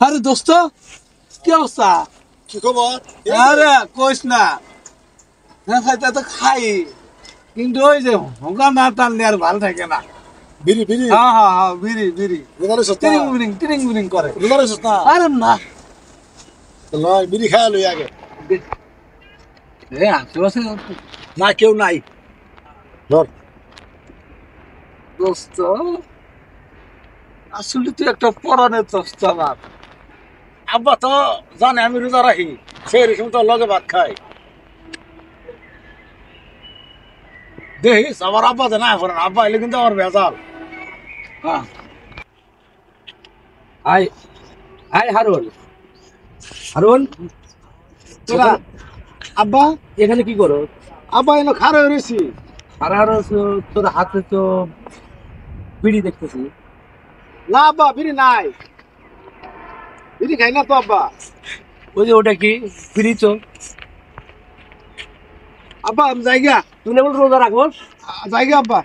আরে দোস্ত, কি অবস্থা? কি খবর? আরে কইস না, খাইতে তো খাই, কিন্তু ওই যে হোগা না টানলে আর ভালো থাকে না। বিড়ি বিড়ি হ্যাঁ হ্যাঁ হ্যাঁ, বিড়ি বিড়ি রোজারে সস্তা টিরিং বিরিং করে। রোজারে সস্তা আরে না, লয় বিড়ি খায় লই আগে আশেপাশে না কেউ নাই ধর দোস্ত, আসলে তুই একটা পরানের দোস্ত আমার। আব্বা তো জানে আমি রোজা রাখি সেই রকম তো লগে ভাত খাই দেখিস আমার আব্বা যে না এখন আব্বা এলে কিন্তু আমার ভেজাল হ্যাঁ, হাই হাই হারুন, হারুন তোরা আব্বা এখানে কি করো? আব্বা এলো খারে রয়েছি আর আর তোর হাতে তো বিড়ি দেখতেছি। না আব্বা বিড়ি নাই বিড়ি খাই না তো আব্বা ওই যে ওটা কি বিড়ি তো? আব্বা আমি জায়গা তুমি বল রোজা রাখো? জায়গা আব্বা